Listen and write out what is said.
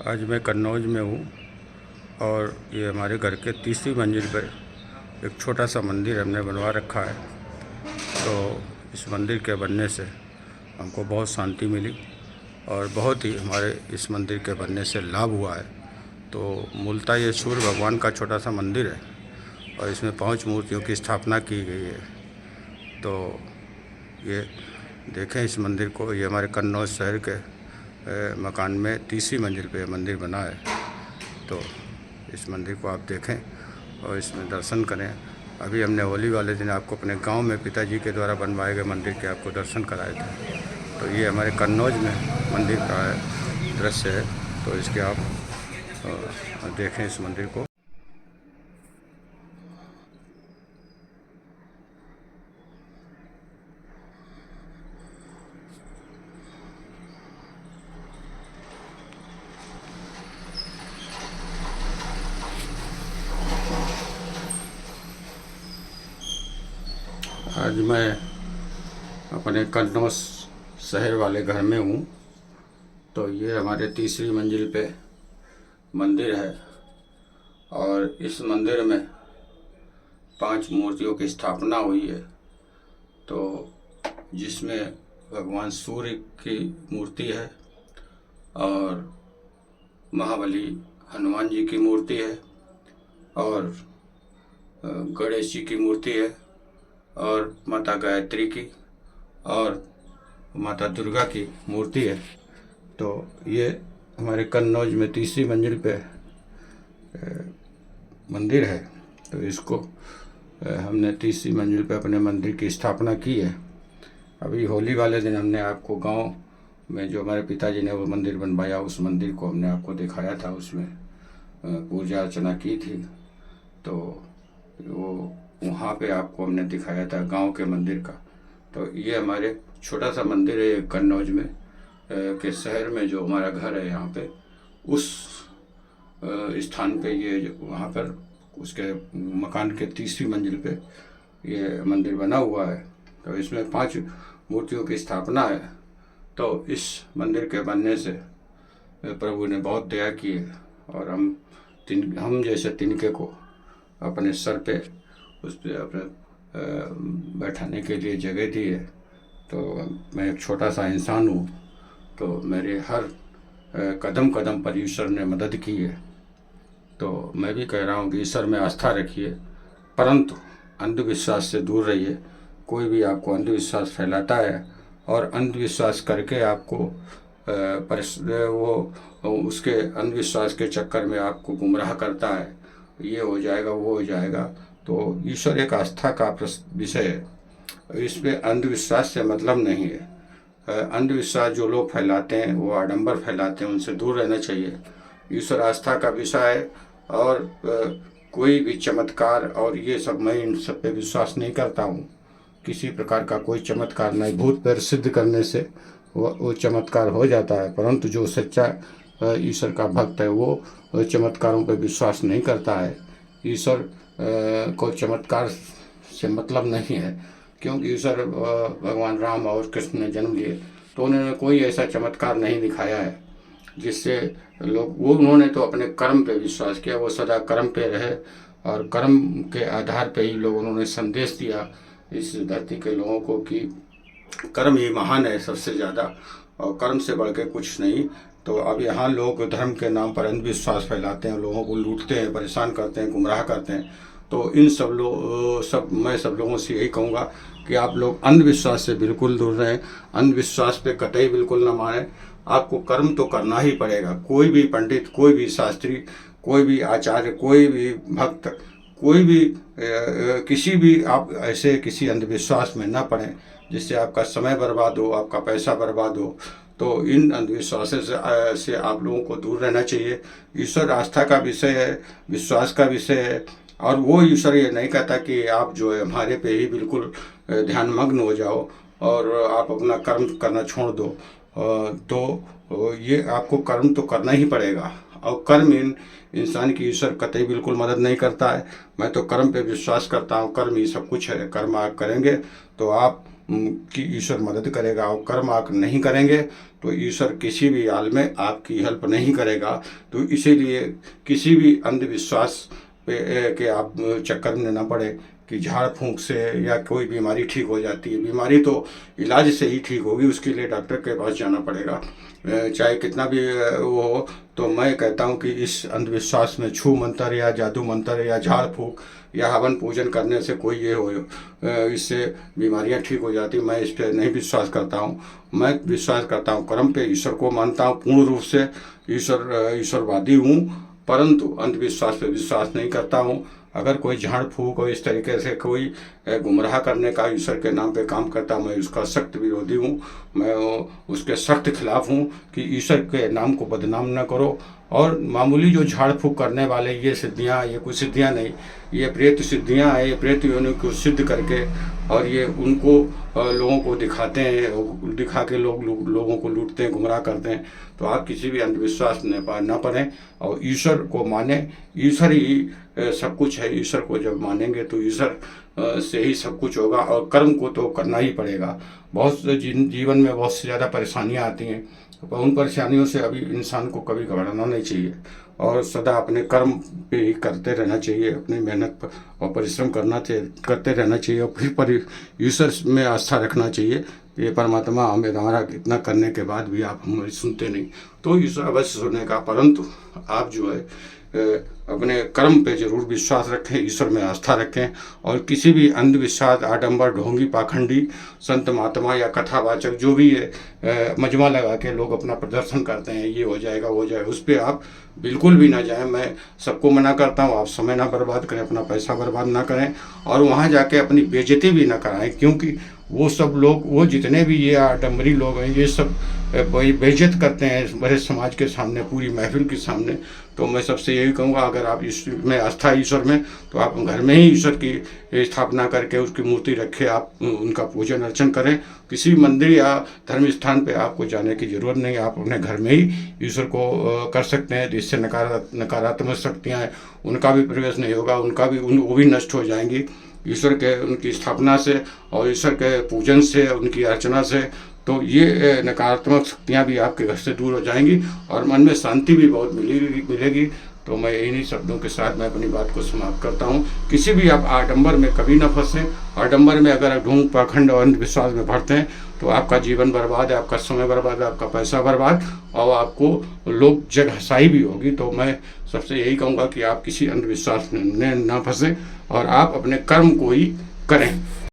आज मैं कन्नौज में हूँ और ये हमारे घर के तीसरी मंजिल पर एक छोटा सा मंदिर हमने बनवा रखा है। तो इस मंदिर के बनने से हमको बहुत शांति मिली और बहुत ही हमारे इस मंदिर के बनने से लाभ हुआ है। तो मूलतः ये सूर्य भगवान का छोटा सा मंदिर है और इसमें 5 मूर्तियों की स्थापना की गई है। तो ये देखें इस मंदिर को, ये हमारे कन्नौज शहर के मकान में तीसरी मंजिल पे मंदिर बना है। तो इस मंदिर को आप देखें और इसमें दर्शन करें। अभी हमने होली वाले दिन आपको अपने गांव में पिताजी के द्वारा बनवाए गए मंदिर के आपको दर्शन कराए थे। तो ये हमारे कन्नौज में मंदिर का दृश्य है। तो इसके आप देखें इस मंदिर को। आज मैं अपने कन्नौज शहर वाले घर में हूँ। तो ये हमारे तीसरी मंजिल पे मंदिर है और इस मंदिर में 5 मूर्तियों की स्थापना हुई है। तो जिसमें भगवान सूर्य की मूर्ति है और महाबली हनुमान जी की मूर्ति है और गणेश जी की मूर्ति है और माता गायत्री की और माता दुर्गा की मूर्ति है। तो ये हमारे कन्नौज में तीसरी मंजिल पे मंदिर है। तो इसको हमने तीसरी मंजिल पे अपने मंदिर की स्थापना की है। अभी होली वाले दिन हमने आपको गांव में जो हमारे पिताजी ने वो मंदिर बनवाया, उस मंदिर को हमने आपको दिखाया था, उसमें पूजा अर्चना की थी। तो वो वहाँ पे आपको हमने दिखाया था गांव के मंदिर का। तो ये हमारे छोटा सा मंदिर है कन्नौज में के शहर में, जो हमारा घर है यहाँ पे, उस स्थान पे ये वहाँ पर उसके मकान के तीसरी मंजिल पे ये मंदिर बना हुआ है। तो इसमें 5 मूर्तियों की स्थापना है। तो इस मंदिर के बनने से प्रभु ने बहुत दया की है और हम जैसे तिनके को अपने सर पे उस पर अपने बैठाने के लिए जगह दी है। तो मैं एक छोटा सा इंसान हूँ, तो मेरे हर कदम कदम पर ईश्वर ने मदद की है। तो मैं भी कह रहा हूँ कि ईश्वर में आस्था रखिए, परंतु अंधविश्वास से दूर रहिए। कोई भी आपको अंधविश्वास फैलाता है और अंधविश्वास करके आपको वो उसके अंधविश्वास के चक्कर में आपको गुमराह करता है, ये हो जाएगा वो हो जाएगा। तो ईश्वर एक आस्था का विषय है, इसमें अंधविश्वास से मतलब नहीं है। अंधविश्वास जो लोग फैलाते हैं, वो आडंबर फैलाते हैं, उनसे दूर रहना चाहिए। ईश्वर आस्था का विषय है और कोई भी चमत्कार और ये सब, मैं इन सब पे विश्वास नहीं करता हूँ। किसी प्रकार का कोई चमत्कार नहीं, भूत प्रेत सिद्ध करने से वो चमत्कार हो जाता है, परंतु जो सच्चा ईश्वर का भक्त है वो चमत्कारों पर विश्वास नहीं करता है। ईश्वर को चमत्कार से मतलब नहीं है, क्योंकि ईश्वर भगवान राम और कृष्ण ने जन्म लिए तो उन्होंने कोई ऐसा चमत्कार नहीं दिखाया है जिससे उन्होंने तो अपने कर्म पे विश्वास किया। वो सदा कर्म पे रहे और कर्म के आधार पे ही उन्होंने संदेश दिया इस धरती के लोगों को कि कर्म ही महान है सबसे ज़्यादा और कर्म से बढ़ के कुछ नहीं। तो अब यहाँ लोग धर्म के नाम पर अंधविश्वास फैलाते हैं, लोगों को लूटते हैं, परेशान करते हैं, गुमराह करते हैं। तो इन मैं सब लोगों से यही कहूँगा कि आप लोग अंधविश्वास से बिल्कुल दूर रहें, अंधविश्वास पे कतई बिल्कुल ना माने। आपको कर्म तो करना ही पड़ेगा। कोई भी पंडित, कोई भी शास्त्री, कोई भी आचार्य, कोई भी भक्त, कोई भी किसी भी आप ऐसे किसी अंधविश्वास में ना पड़ें जिससे आपका समय बर्बाद हो, आपका पैसा बर्बाद हो। तो इन अंधविश्वासों से आप लोगों को दूर रहना चाहिए। ईश्वर आस्था का विषय है, विश्वास का विषय है और वो ईश्वर ये नहीं कहता कि आप जो है हमारे पे ही बिल्कुल ध्यानमग्न हो जाओ और आप अपना कर्म करना छोड़ दो। तो ये आपको कर्म तो करना ही पड़ेगा और कर्म इंसान की ईश्वर कतई बिल्कुल मदद नहीं करता है। मैं तो कर्म पे विश्वास करता हूँ, कर्म ही सब कुछ है। कर्म आप करेंगे तो आप कि ईश्वर मदद करेगा, और कर्म आप नहीं करेंगे तो ईश्वर किसी भी हाल में आपकी हेल्प नहीं करेगा। तो इसीलिए किसी भी अंधविश्वास के आप चक्कर में ना पड़े कि झाड़ फूंक से या कोई बीमारी ठीक हो जाती है। बीमारी तो इलाज से ही ठीक होगी, उसके लिए डॉक्टर के पास जाना पड़ेगा, चाहे कितना भी वो हो। तो मैं कहता हूँ कि इस अंधविश्वास में छू मंत्र या जादू मंत्र या झाड़ फूंक या हवन पूजन करने से कोई ये हो इससे बीमारियां ठीक हो जाती, मैं इस पर नहीं विश्वास करता हूँ। मैं विश्वास करता हूँ कर्म पे, ईश्वर को मानता हूँ पूर्ण रूप से, ईश्वरवादी हूँ, परंतु अंधविश्वास पे विश्वास नहीं करता हूँ। अगर कोई झाड़ फूक और इस तरीके से कोई गुमराह करने का ईश्वर के नाम पे काम करता, मैं उसका सख्त विरोधी हूँ। मैं उसके सख्त खिलाफ हूँ कि ईश्वर के नाम को बदनाम न करो। और मामूली जो झाड़ फूक करने वाले ये सिद्धियाँ, ये कोई सिद्धियाँ नहीं, ये प्रेत सिद्धियाँ हैं। ये प्रेत योनि को सिद्ध करके और ये उनको लोगों को दिखाते हैं, दिखा के लोगों को लूटते हैं, गुमराह करते हैं। तो आप किसी भी अंधविश्वास न पड़ें और ईश्वर को माने। ईश्वर ही सब कुछ है। ईश्वर को जब मानेंगे तो ईश्वर से ही सब कुछ होगा, और कर्म को तो करना ही पड़ेगा। बहुत जीवन में बहुत से ज़्यादा परेशानियाँ आती हैं, तो उन परेशानियों से अभी इंसान को कभी घबराना नहीं चाहिए और सदा अपने कर्म पे ही करते रहना चाहिए, अपनी मेहनत पर और परिश्रम करते रहना चाहिए, और फिर ईश्वर में आस्था रखना चाहिए। ये परमात्मा हमारा इतना करने के बाद भी आप हमें सुनते नहीं, तो ईश्वर अवश्य सुनेगा। परंतु आप जो है अपने कर्म पे जरूर विश्वास रखें, ईश्वर में आस्था रखें, और किसी भी अंधविश्वास, आडंबर, ढोंगी, पाखंडी संत महात्मा या कथावाचक जो भी है मजमा लगा के लोग अपना प्रदर्शन करते हैं, ये हो जाएगा वो हो जाएगा, उस पर आप बिल्कुल भी ना जाएं। मैं सबको मना करता हूँ, आप समय ना बर्बाद करें, अपना पैसा बर्बाद ना करें, और वहाँ जाके अपनी बेइज्जती भी ना कराएं। क्योंकि वो सब लोग, वो जितने भी ये आडंबरी लोग हैं, ये सब बेइज्जत करते हैं बड़े समाज के सामने, पूरी महफिल के सामने। तो मैं सबसे यही कहूँगा, अगर आप इसमें आस्था ईश्वर में, तो आप घर में ही ईश्वर की स्थापना करके उसकी मूर्ति रखें, आप उनका पूजन अर्चन करें। किसी मंदिर या धर्म स्थान पे आपको जाने की जरूरत नहीं है, आप अपने घर में ही ईश्वर को कर सकते हैं। जिससे नकारात्मक शक्तियाँ हैं उनका भी प्रवेश नहीं होगा, वो भी नष्ट हो जाएंगी ईश्वर के, उनकी स्थापना से और ईश्वर के पूजन से, उनकी अर्चना से। तो ये नकारात्मक शक्तियाँ भी आपके घर से दूर हो जाएंगी और मन में शांति भी बहुत मिलेगी। तो मैं इन्हीं शब्दों के साथ मैं अपनी बात को समाप्त करता हूँ। किसी भी आप आडंबर में कभी न फंसें। आडंबर में अगर ढोंग, पाखंड और अंधविश्वास में भरते हैं तो आपका जीवन बर्बाद है, आपका समय बर्बाद है, आपका पैसा बर्बाद, और आपको लोग जगहसाई भी होगी। तो मैं सबसे यही कहूँगा कि आप किसी अंधविश्वास में न फंसें और आप अपने कर्म को ही करें।